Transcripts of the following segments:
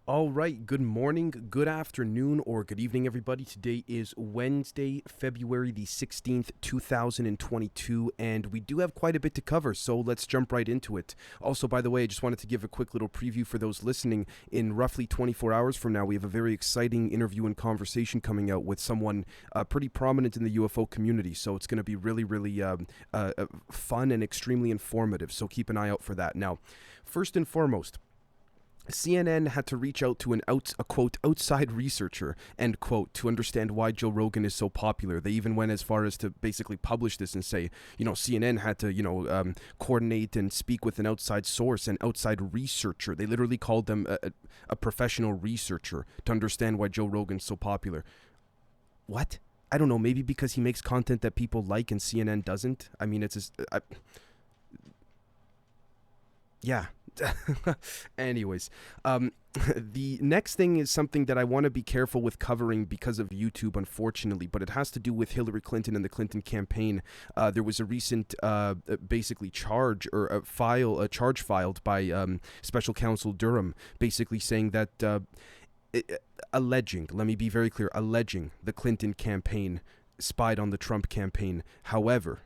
All right, good morning, good afternoon, or good evening, everybody. Today is Wednesday, February the 16th, 2022, and we do have quite a bit to cover, so let's jump right into it. Also, by the way, I just wanted to give a quick little preview for those listening. In roughly 24 hours from now, we have a very exciting interview and conversation coming out with someone pretty prominent in the UFO community, so it's going to be really fun and extremely informative, so keep an eye out for that. Now, first and foremost, CNN had to reach out to a quote outside researcher, end quote, to understand why Joe Rogan is so popular. They even went as far as to basically publish this and say, CNN had to coordinate and speak with an outside source, an outside researcher. They literally called them a professional researcher to understand why Joe Rogan's so popular. What? I don't know. Maybe because he makes content that people like and CNN doesn't. I mean, yeah. Anyways, the next thing is something that I want to be careful with covering because of YouTube, unfortunately, but it has to do with Hillary Clinton and the Clinton campaign. There was a recent, basically charge or a charge filed by Special Counsel Durham, basically saying that alleging, let me be very clear, alleging the Clinton campaign spied on the Trump campaign. However,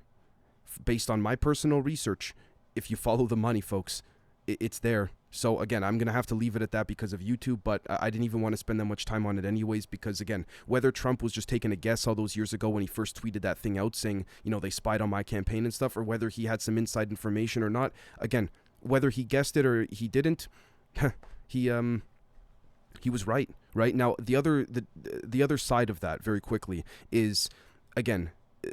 based on my personal research, if you follow the money, folks, it's there. So again, I'm going to have to leave it at that because of YouTube, but I didn't even want to spend that much time on it anyways because, again, whether Trump was just taking a guess all those years ago when he first tweeted that thing out saying, they spied on my campaign and stuff, or whether he had some inside information or not, again, whether he guessed it or he didn't, he was right? Now, the other side of that, very quickly, is, again,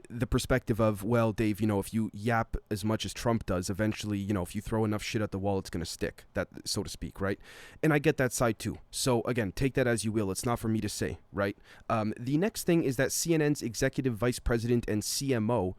the perspective of, well, Dave, if you yap as much as Trump does, eventually, if you throw enough shit at the wall, it's going to stick, that, so to speak, right? And I get that side too. So again, take that as you will. It's not for me to say, right? The next thing is that CNN's executive vice president and CMO,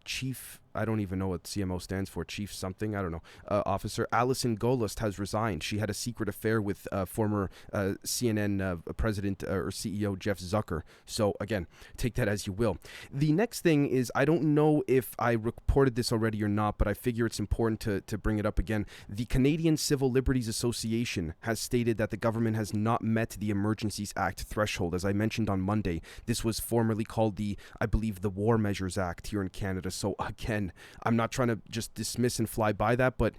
chief, I don't even know what CMO stands for, chief something, I don't know, officer Alison Gollust has resigned. She had a secret affair with former CNN president or CEO Jeff Zucker. So again, take that as you will. The next thing is, I don't know if I reported this already or not, but I figure it's important to bring it up again. The Canadian Civil Liberties Association has stated that the government has not met the Emergencies Act threshold. As I mentioned on Monday, this was formerly called I believe the War Measures Act here in Canada. So again, I'm not trying to just dismiss and fly by that, but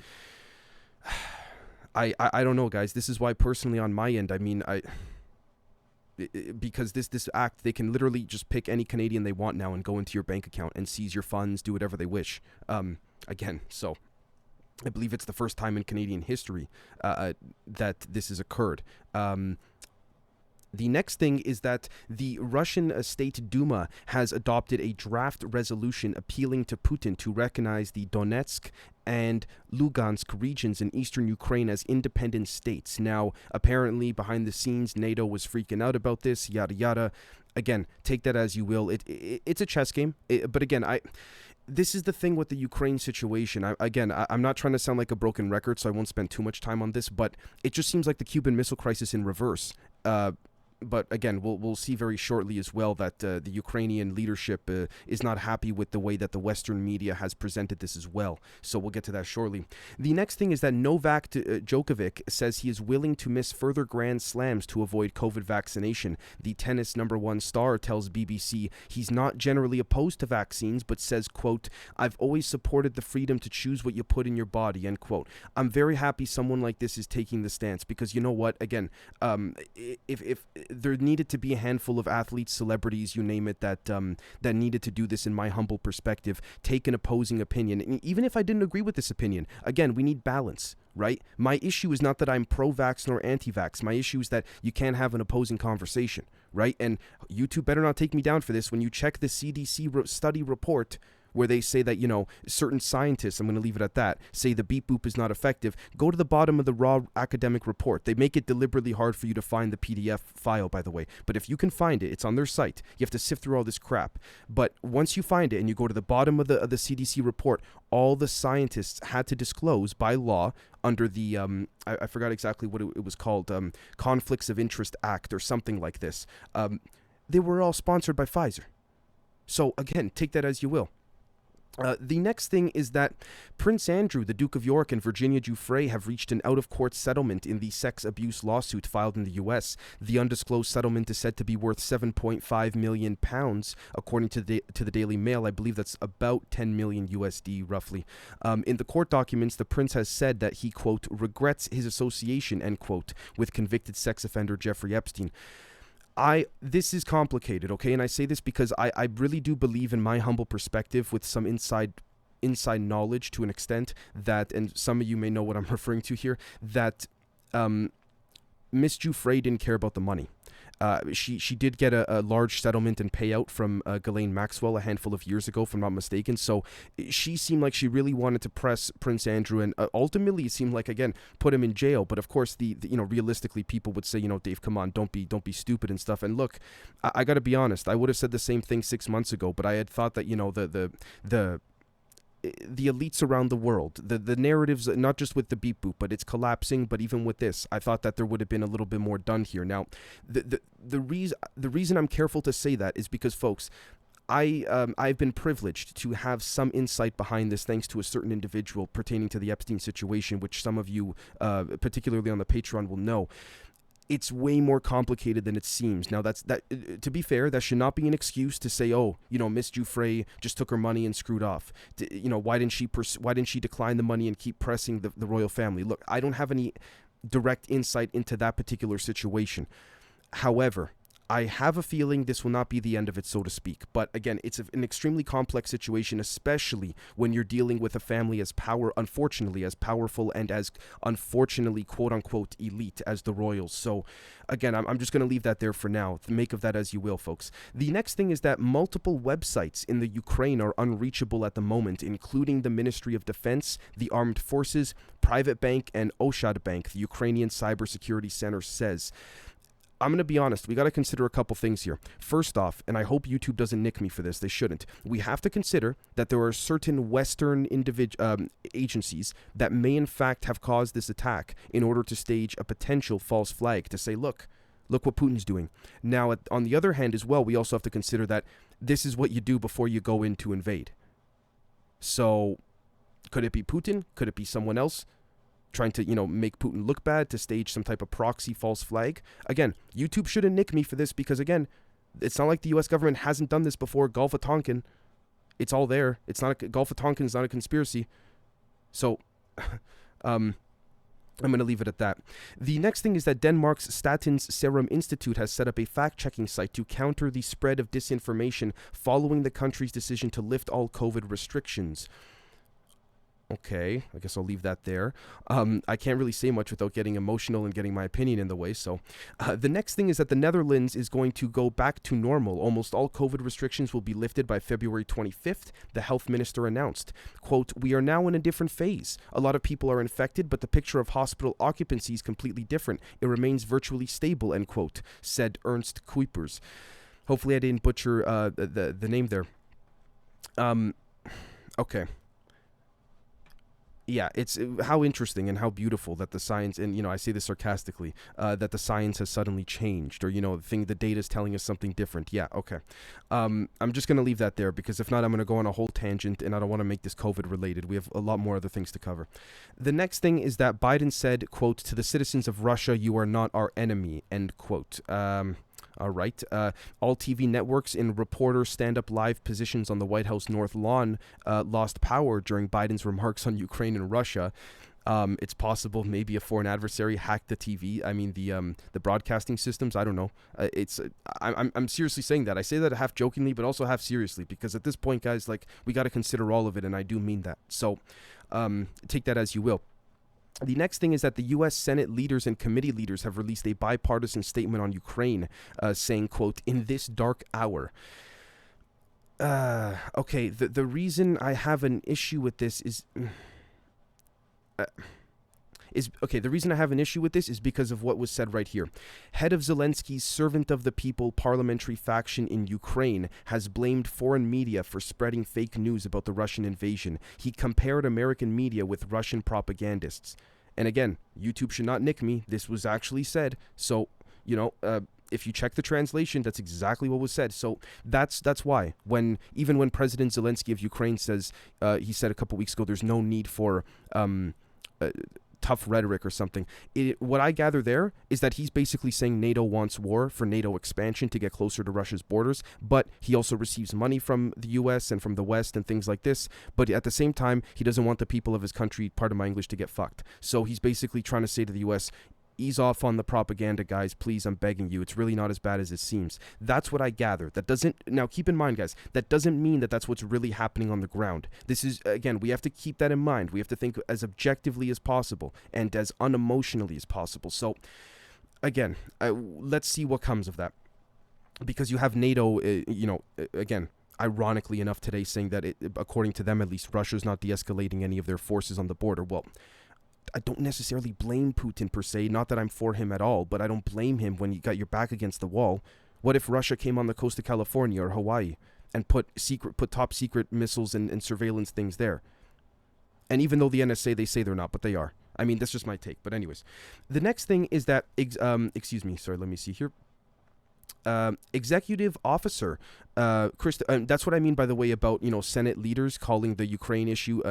I don't know, guys. This is why personally on my end, I mean, because this act, they can literally just pick any Canadian they want now and go into your bank account and seize your funds, do whatever they wish. Again, so I believe it's the first time in Canadian history that this has occurred. The next thing is that the Russian State Duma has adopted a draft resolution appealing to Putin to recognize the Donetsk and Lugansk regions in eastern Ukraine as independent states. Now, apparently, behind the scenes, NATO was freaking out about this, yada yada. Again, take that as you will. It's a chess game, but again, this is the thing with the Ukraine situation. I'm not trying to sound like a broken record, so I won't spend too much time on this, but it just seems like the Cuban Missile Crisis in reverse. But again, we'll see very shortly as well that the Ukrainian leadership is not happy with the way that the Western media has presented this as well. So we'll get to that shortly. The next thing is that Novak Djokovic says he is willing to miss further Grand Slams to avoid COVID vaccination. The tennis #1 star tells BBC he's not generally opposed to vaccines, but says, quote, "I've always supported the freedom to choose what you put in your body," end quote. I'm very happy someone like this is taking the stance because you know what? Again, if there needed to be a handful of athletes, celebrities, you name it, that needed to do this, in my humble perspective, take an opposing opinion. And even if I didn't agree with this opinion, again, we need balance, right? My issue is not that I'm pro-vax nor anti-vax. My issue is that you can't have an opposing conversation, right? And YouTube better not take me down for this. When you check the CDC study report, where they say that, certain scientists, I'm going to leave it at that, say the beep boop is not effective, go to the bottom of the raw academic report. They make it deliberately hard for you to find the PDF file, by the way. But if you can find it, it's on their site. You have to sift through all this crap. But once you find it and you go to the bottom of the CDC report, all the scientists had to disclose by law under the, I forgot exactly what it was called, Conflicts of Interest Act or something like this. They were all sponsored by Pfizer. So again, take that as you will. The next thing is that Prince Andrew, the Duke of York, and Virginia Giuffre have reached an out-of-court settlement in the sex abuse lawsuit filed in the U.S. The undisclosed settlement is said to be worth £7.5 million, according to the Daily Mail. I believe that's about 10 million USD, roughly. In the court documents, the prince has said that he, quote, regrets his association, end quote, with convicted sex offender Jeffrey Epstein. This is complicated, okay? And I say this because I really do believe, in my humble perspective, with some inside knowledge to an extent, that, and some of you may know what I'm referring to here, that Miss Giuffre didn't care about the money. She did get a large settlement and payout from Ghislaine Maxwell a handful of years ago, if I'm not mistaken. So she seemed like she really wanted to press Prince Andrew, and ultimately it seemed like, again, put him in jail. But of course, the realistically, people would say, Dave, come on, don't be stupid and stuff. And look, I got to be honest, I would have said the same thing 6 months ago, but I had thought that the elites around the world, the narratives, not just with the beep boop, but it's collapsing. But even with this, I thought that there would have been a little bit more done here. Now, the reason I'm careful to say that is because, folks, I've been privileged to have some insight behind this, thanks to a certain individual pertaining to the Epstein situation, which some of you, particularly on the Patreon, will know. It's way more complicated than it seems. Now, to be fair, that should not be an excuse to say, oh, Miss Giuffre just took her money and screwed off. Why didn't she decline the money and keep pressing the royal family? Look, I don't have any direct insight into that particular situation. However, I have a feeling this will not be the end of it, so to speak. But again, it's an extremely complex situation, especially when you're dealing with a family unfortunately, as powerful and as unfortunately, quote unquote, elite as the royals. So again, I'm just going to leave that there for now. Make of that as you will, folks. The next thing is that multiple websites in the Ukraine are unreachable at the moment, including the Ministry of Defense, the Armed Forces, Private Bank, and Oshad Bank, the Ukrainian Cybersecurity Center says. I'm going to be honest, we got to consider a couple things here. First off, and I hope YouTube doesn't nick me for this, they shouldn't, we have to consider that there are certain Western agencies that may in fact have caused this attack in order to stage a potential false flag to say, look what Putin's doing. Now, on the other hand as well, we also have to consider that this is what you do before you go in to invade. So, could it be Putin? Could it be someone else trying to, make Putin look bad, to stage some type of proxy false flag? Again, YouTube shouldn't nick me for this because, again, it's not like the U.S. government hasn't done this before. Gulf of Tonkin, it's all there. Gulf of Tonkin is not a conspiracy. So, I'm going to leave it at that. The next thing is that Denmark's Statens Serum Institute has set up a fact-checking site to counter the spread of disinformation following the country's decision to lift all COVID restrictions. Okay, I guess I'll leave that there. I can't really say much without getting emotional and getting my opinion in the way. So the next thing is that the Netherlands is going to go back to normal. Almost all COVID restrictions will be lifted by February 25th, the health minister announced. Quote, we are now in a different phase. A lot of people are infected, but the picture of hospital occupancy is completely different. It remains virtually stable, end quote, said Ernst Kuipers. Hopefully I didn't butcher the name there. Okay. Yeah, it's how interesting and how beautiful that the science, and I say this sarcastically, that the science has suddenly changed, or the data is telling us something different. Yeah, okay. I'm just gonna leave that there because if not, I'm gonna go on a whole tangent, and I don't want to make this COVID related. We have a lot more other things to cover. The next thing is that Biden said, quote, to the citizens of Russia, you are not our enemy, end quote. All right. All TV networks in reporter stand-up live positions on the White House North Lawn lost power during Biden's remarks on Ukraine and Russia. It's possible maybe a foreign adversary hacked the TV. I mean, the broadcasting systems. I don't know. I'm seriously saying that. I say that half jokingly, but also half seriously, because at this point, guys, we got to consider all of it, and I do mean that. So take that as you will. The next thing is that the U.S. Senate leaders and committee leaders have released a bipartisan statement on Ukraine, saying, quote, in this dark hour. Okay, the reason I have an issue with this is the reason I have an issue with this is because of what was said right here. Head of Zelensky's Servant of the People parliamentary faction in Ukraine has blamed foreign media for spreading fake news about the Russian invasion. He compared American media with Russian propagandists. And again, YouTube should not nick me. This was actually said. So, if you check the translation, that's exactly what was said. So that's why even when President Zelensky of Ukraine says, he said a couple weeks ago, there's no need for tough rhetoric or something. What I gather there is that he's basically saying NATO wants war for NATO expansion to get closer to Russia's borders, but he also receives money from the US and from the West and things like this. But at the same time, he doesn't want the people of his country, pardon my English, to get fucked. So he's basically trying to say to the US, ease off on the propaganda, guys. Please, I'm begging you. It's really not as bad as it seems. That's what I gather. That doesn't, now keep in mind, guys, that doesn't mean that that's what's really happening on the ground. This is, again, we have to keep that in mind. We have to think as objectively as possible and as unemotionally as possible. So, again, let's see what comes of that. Because you have NATO, again, ironically enough today saying that, according to them at least, Russia's not de-escalating any of their forces on the border. Well, I don't necessarily blame Putin per se, not that I'm for him at all, but I don't blame him when you got your back against the wall. What if Russia came on the coast of California or Hawaii and put top secret missiles and surveillance things there? And even though the NSA, they say they're not, but they are. I mean, that's just my take. But anyways, the next thing is that, excuse me, sorry, let me see here. Executive officer, that's what I mean, by the way, about, Senate leaders calling the Ukraine issue,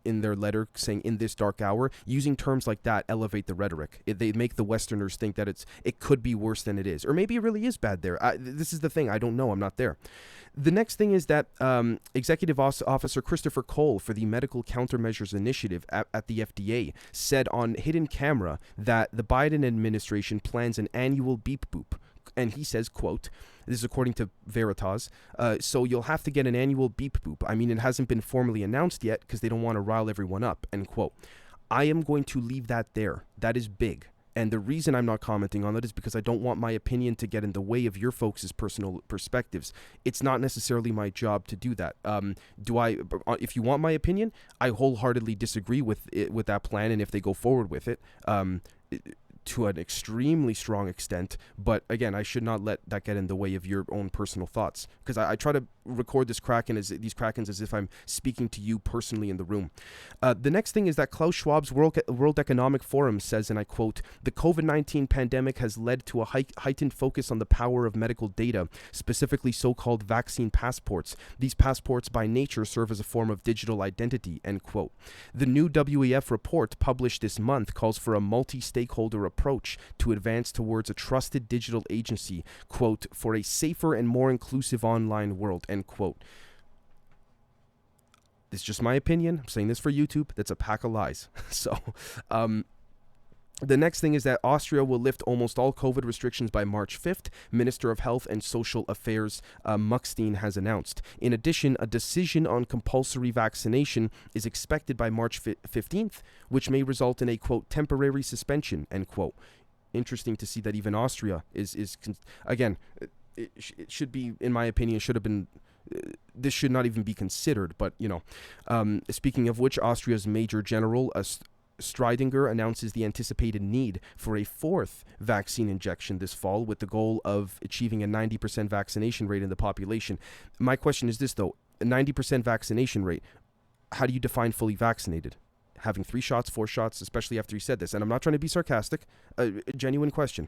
in their letter saying in this dark hour, using terms like that elevate the rhetoric. They make the Westerners think that it could be worse than it is, or maybe it really is bad there. This is the thing. I don't know. I'm not there. The next thing is that Executive Officer Christopher Cole for the Medical Countermeasures Initiative at the FDA said on hidden camera that the Biden administration plans an annual beep boop. And he says, quote, this is according to Veritas, so you'll have to get an annual beep boop. I mean, it hasn't been formally announced yet because they don't want to rile everyone up, end quote. I am going to leave that there. That is big. And the reason I'm not commenting on that is because I don't want my opinion to get in the way of your folks' personal perspectives. It's not necessarily my job to do that. If you want my opinion, I wholeheartedly disagree with that plan, and if they go forward with it, to an extremely strong extent, but again, I should not let that get in the way of your own personal thoughts, because I try to record these Krakens as if I'm speaking to you personally in the room. The next thing is that Klaus Schwab's World Economic Forum says, and I quote, the COVID-19 pandemic has led to a heightened focus on the power of medical data, specifically so-called vaccine passports. These passports by nature serve as a form of digital identity, end quote. The new WEF report published this month calls for a multi-stakeholder approach to advance towards a trusted digital agency, quote, for a safer and more inclusive online world, end quote. This is just my opinion. I'm saying this for YouTube. That's a pack of lies. So, the next thing is that Austria will lift almost all COVID restrictions by March 5th, Minister of Health and Social Affairs Muckstein has announced. In addition, a decision on compulsory vaccination is expected by March 15th, which may result in a, quote, temporary suspension, end quote. Interesting to see that even Austria again, it should be, in my opinion, should have been, this should not even be considered, but, speaking of which, Austria's Major General, Streidinger, announces the anticipated need for a fourth vaccine injection this fall, with the goal of achieving a 90% vaccination rate in the population. My question is this, though. A 90% vaccination rate, how do you define fully vaccinated? Having 3 shots, 4 shots, especially after he said this. And I'm not trying to be sarcastic. A genuine question.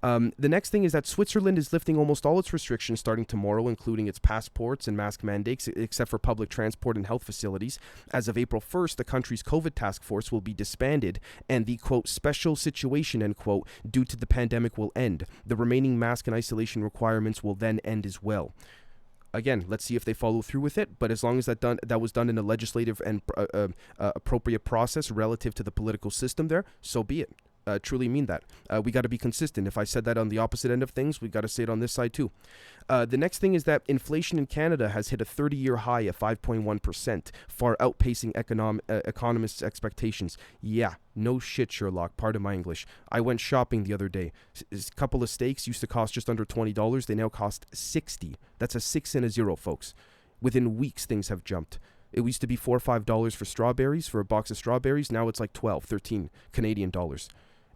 The next thing is that Switzerland is lifting almost all its restrictions starting tomorrow, including its passports and mask mandates, except for public transport and health facilities. As of April 1st, the country's COVID task force will be disbanded, and the, quote, special situation, end quote, due to the pandemic will end. The remaining mask and isolation requirements will then end as well. Again, let's see if they follow through with it. But as long as that was done in a legislative and appropriate process relative to the political system there, so be it. Truly mean that. We got to be consistent. If I said that on the opposite end of things, we got to say it on this side too. The next thing is that inflation in Canada has hit a 30-year high of 5.1%, far outpacing economists' expectations. Yeah, no shit, Sherlock. Pardon my English. I went shopping the other day. A couple of steaks used to cost just under $20. They now cost $60. That's a 6 and a 0, folks. Within weeks, things have jumped. It used to be $4 or $5 for strawberries, for a box of strawberries. Now it's like 12, 13 Canadian dollars.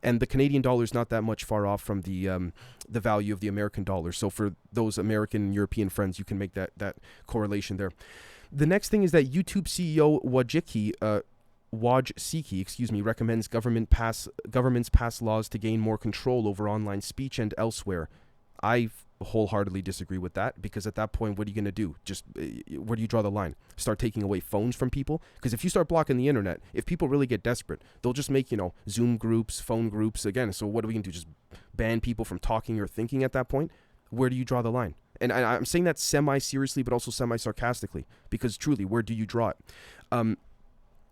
And the Canadian dollar is not that much far off from the value of the American dollar. So for those American and European friends, you can make that correlation there. The next thing is that YouTube CEO Wojcicki, recommends governments pass laws to gain more control over online speech and elsewhere. I wholeheartedly disagree with that, because at that point, what are you going to do? Just where do you draw the line? Start taking away phones from people? Because if you start blocking the internet, if people really get desperate, they'll just make, Zoom groups, phone groups again. So what are we going to do? Just ban people from talking or thinking at that point? Where do you draw the line? And I'm saying that semi-seriously, but also semi-sarcastically, because truly, where do you draw it?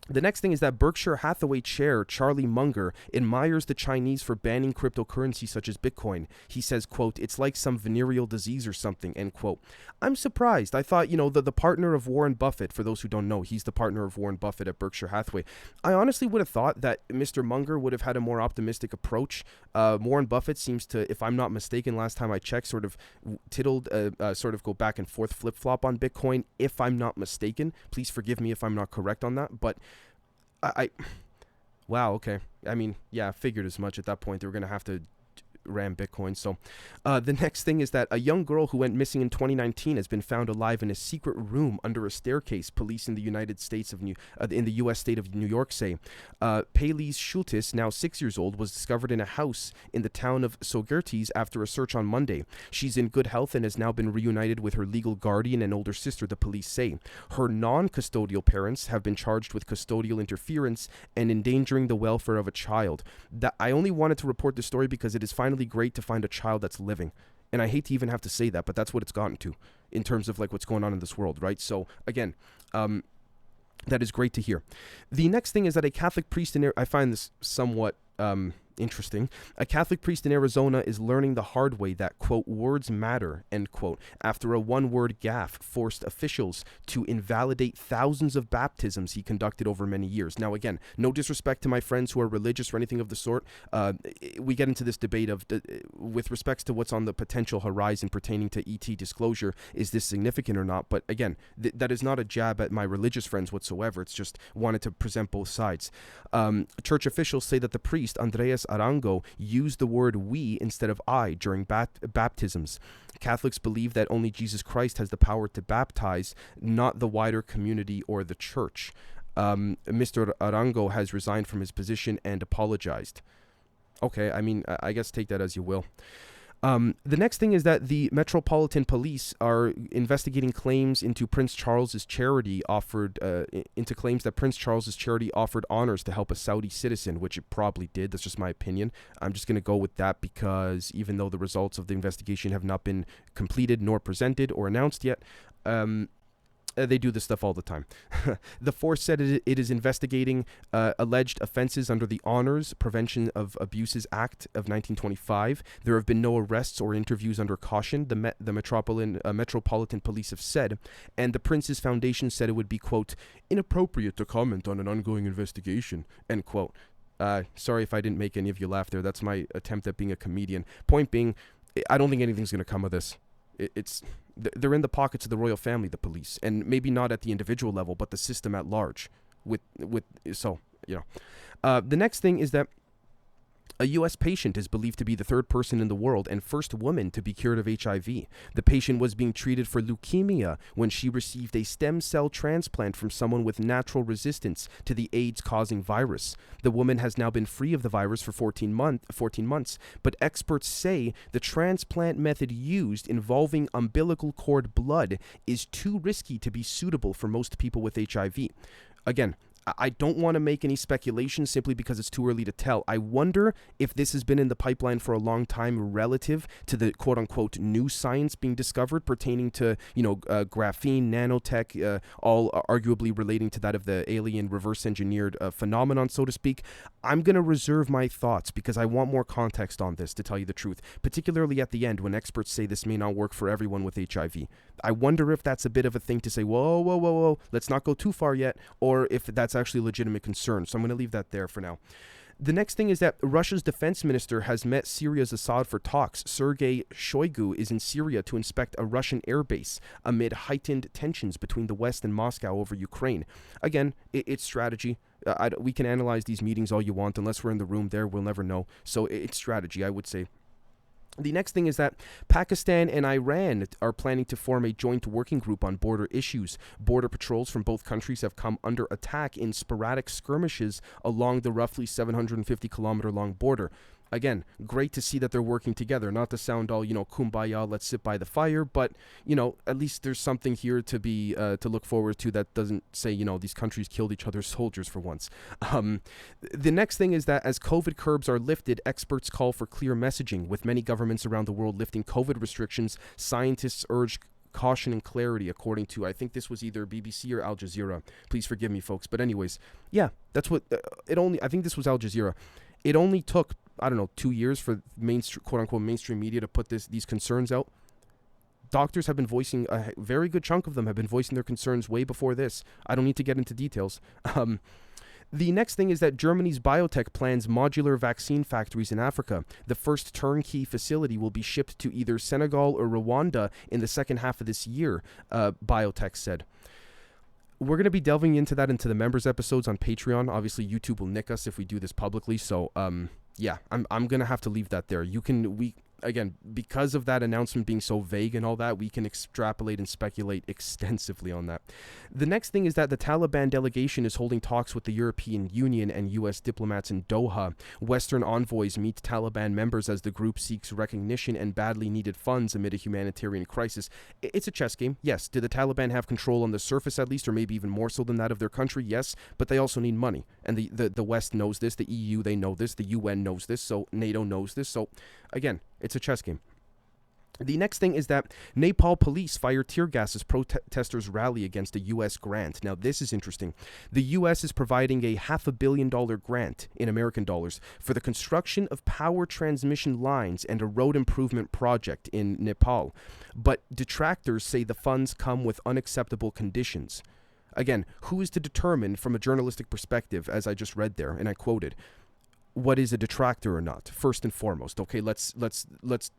The next thing is that Berkshire Hathaway chair Charlie Munger admires the Chinese for banning cryptocurrency such as Bitcoin. He says, quote, "It's like some venereal disease or something," end quote. I'm surprised. I thought, the partner of Warren Buffett, for those who don't know, he's the partner of Warren Buffett at Berkshire Hathaway. I honestly would have thought that Mr. Munger would have had a more optimistic approach. Warren Buffett seems to, if I'm not mistaken, last time I checked, sort of sort of go back and forth, flip-flop on Bitcoin, if I'm not mistaken. Please forgive me if I'm not correct on that, but wow, okay. I mean, yeah, I figured as much at that point. They were going to have to ram Bitcoin. So the next thing is that a young girl who went missing in 2019 has been found alive in a secret room under a staircase, police in the United States in the U.S. state of New York say. Paylis Schultis, now 6 years old, was discovered in a house in the town of Sogertes after a search on Monday. She's in good health and has now been reunited with her legal guardian and older sister, the police say. Her non-custodial parents have been charged with custodial interference and endangering the welfare of a child. I only wanted to report this story because it is finally great to find a child that's living. And I hate to even have to say that, but that's what it's gotten to in terms of like what's going on in this world, right? So again, that is great to hear. The next thing is that a Catholic priest I find this somewhat interesting. A Catholic priest in Arizona is learning the hard way that, quote, words matter, end quote, after a one-word gaffe forced officials to invalidate thousands of baptisms he conducted over many years. Now, again, no disrespect to my friends who are religious or anything of the sort. We get into this debate of, with respects to what's on the potential horizon pertaining to ET disclosure, is this significant or not? But again, that is not a jab at my religious friends whatsoever. It's just wanted to present both sides. Church officials say that the priest, Andreas Arango, used the word we instead of I during baptisms. Catholics believe that only Jesus Christ has the power to baptize, not the wider community or the church. Mr. Arango has resigned from his position and apologized. Okay, I mean, I guess take that as you will. The next thing is that the Metropolitan Police are investigating claims into Prince Charles's charity claims that Prince Charles's charity offered honors to help a Saudi citizen, which it probably did. That's just my opinion. I'm just going to go with that because even though the results of the investigation have not been completed nor presented or announced yet, they do this stuff all the time. The force said it is investigating alleged offenses under the Honors Prevention of Abuses Act of 1925. There have been no arrests or interviews under caution, the Metropolitan Police have said, and the Prince's Foundation said it would be, quote, inappropriate to comment on an ongoing investigation, end quote. Sorry if I didn't make any of you laugh there. That's my attempt at being a comedian. Point being, I don't think anything's going to come of this. They're in the pockets of the royal family, the police, and maybe not at the individual level, but the system at large. The next thing is that a U.S. patient is believed to be the third person in the world and first woman to be cured of HIV. The patient was being treated for leukemia when she received a stem cell transplant from someone with natural resistance to the AIDS-causing virus. The woman has now been free of the virus for 14 months, but experts say the transplant method used involving umbilical cord blood is too risky to be suitable for most people with HIV. Again, I don't want to make any speculation simply because it's too early to tell. I wonder if this has been in the pipeline for a long time relative to the quote-unquote new science being discovered pertaining to, graphene, nanotech, all arguably relating to that of the alien reverse-engineered phenomenon, so to speak. I'm going to reserve my thoughts because I want more context on this, to tell you the truth, particularly at the end when experts say this may not work for everyone with HIV. I wonder if that's a bit of a thing to say, whoa, let's not go too far yet, or if that's actually a legitimate concern. So I'm going to leave that there for now. The next thing is that Russia's defense minister has met Syria's Assad for talks. Sergei Shoigu is in Syria to inspect a Russian airbase amid heightened tensions between the West and Moscow over Ukraine. Again, it's strategy. We can analyze these meetings all you want. Unless we're in the room there, we'll never know. So it's strategy, I would say. The next thing is that Pakistan and Iran are planning to form a joint working group on border issues. Border patrols from both countries have come under attack in sporadic skirmishes along the roughly 750-kilometer long border. Again, great to see that they're working together. Not to sound all, kumbaya, let's sit by the fire, but, at least there's something here to be, to look forward to that doesn't say, these countries killed each other's soldiers for once. The next thing is that as COVID curbs are lifted, experts call for clear messaging. With many governments around the world lifting COVID restrictions, scientists urge caution and clarity, according to, I think this was either BBC or Al Jazeera. Please forgive me, folks. But anyways, yeah, that's what, I think this was Al Jazeera. It only took, 2 years for quote-unquote mainstream media to put these concerns out. Doctors have been voicing, a very good chunk of them have been voicing their concerns way before this. I don't need to get into details. The next thing is that Germany's biotech plans modular vaccine factories in Africa. The first turnkey facility will be shipped to either Senegal or Rwanda in the second half of this year, biotech said. We're going to be delving into that into the members episodes on Patreon. Obviously, YouTube will nick us if we do this publicly. So, yeah, I'm going to have to leave that there. Again, because of that announcement being so vague and all that, we can extrapolate and speculate extensively on that. The next thing is that the Taliban delegation is holding talks with the European Union and U.S. diplomats in Doha. Western envoys meet Taliban members as the group seeks recognition and badly needed funds amid a humanitarian crisis. It's a chess game, yes. Do the Taliban have control on the surface at least, or maybe even more so than that of their country? Yes, but they also need money. And the West knows this, the EU, they know this, the UN knows this, so NATO knows this. So, again, it's a chess game. The next thing is that Nepal police fire tear gas as protesters rally against a U.S. grant. Now, this is interesting. The U.S. is providing a $500 million grant in American dollars for the construction of power transmission lines and a road improvement project in Nepal. But detractors say the funds come with unacceptable conditions. Again, who is to determine from a journalistic perspective, as I just read there, and I quoted, what is a detractor or not, first and foremost? Okay, let's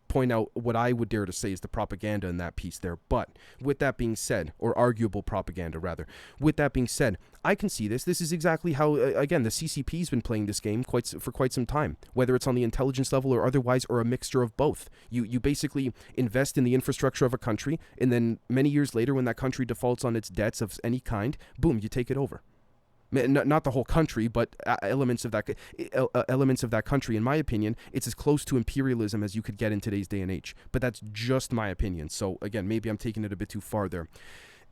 point out what I would dare to say is the propaganda in that piece there. But with that being said, or arguable propaganda rather, with that being said, I can see this. This is exactly how, again, the CCP's been playing this game for quite some time, whether it's on the intelligence level or otherwise, or a mixture of both. You basically invest in the infrastructure of a country, and then many years later, when that country defaults on its debts of any kind, boom, you take it over. Not the whole country, but elements of that country. In my opinion, it's as close to imperialism as you could get in today's day and age. But that's just my opinion. So again, maybe I'm taking it a bit too far there.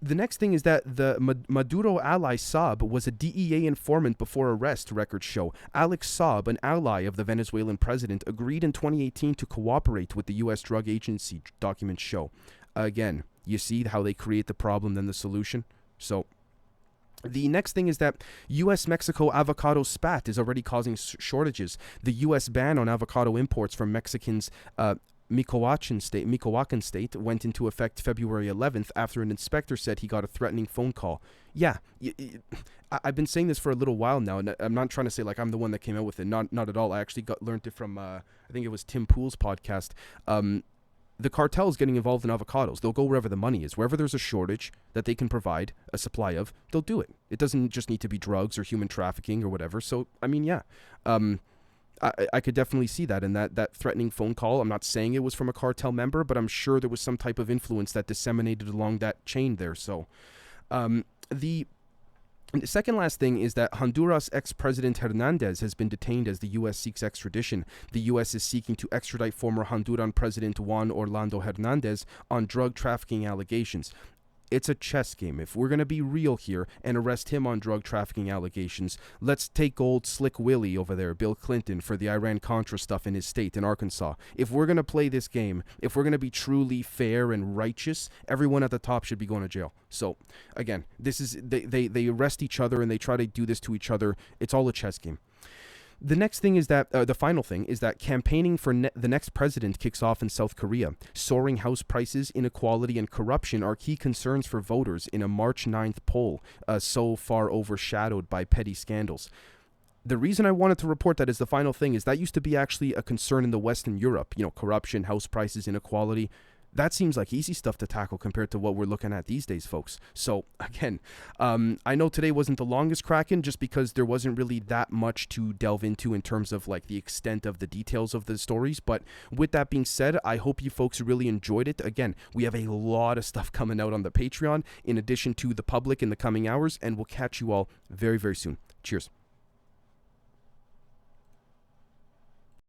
The next thing is that the Maduro ally Saab was a DEA informant before arrest, records show. Alex Saab, an ally of the Venezuelan president, agreed in 2018 to cooperate with the U.S. Drug Agency, documents show. Again, you see how they create the problem, then the solution? So the next thing is that U.S.-Mexico avocado spat is already causing shortages. The U.S. ban on avocado imports from Mexicans' Michoacan state went into effect February 11th after an inspector said he got a threatening phone call. Yeah, I've been saying this for a little while now, and I'm not trying to say like I'm the one that came out with it. Not at all. I actually learned it from, I think it was Tim Pool's podcast. The cartel is getting involved in avocados. They'll go wherever the money is. Wherever there's a shortage that they can provide a supply of, they'll do it. It doesn't just need to be drugs or human trafficking or whatever. So, I mean, yeah. I could definitely see that in that threatening phone call. I'm not saying it was from a cartel member, but I'm sure there was some type of influence that disseminated along that chain there. So, the second last thing is that Honduras ex-president Hernandez has been detained as the U.S. seeks extradition. The U.S. is seeking to extradite former Honduran President Juan Orlando Hernandez on drug trafficking allegations. It's a chess game. If we're going to be real here and arrest him on drug trafficking allegations, let's take old Slick Willie over there, Bill Clinton, for the Iran-Contra stuff in his state in Arkansas. If we're going to play this game, if we're going to be truly fair and righteous, everyone at the top should be going to jail. So, again, this is they arrest each other and they try to do this to each other. It's all a chess game. The next thing is that, the final thing is that campaigning for the next president kicks off in South Korea. Soaring house prices, inequality, and corruption are key concerns for voters in a March 9th poll, so far overshadowed by petty scandals. The reason I wanted to report that as the final thing is that used to be actually a concern in the West and Europe. You know, corruption, house prices, inequality. That seems like easy stuff to tackle compared to what we're looking at these days, folks. So again, I know today wasn't the longest Kraken just because there wasn't really that much to delve into in terms of like the extent of the details of the stories. But with that being said, I hope you folks really enjoyed it. Again, we have a lot of stuff coming out on the Patreon in addition to the public in the coming hours, and we'll catch you all very, very soon. Cheers.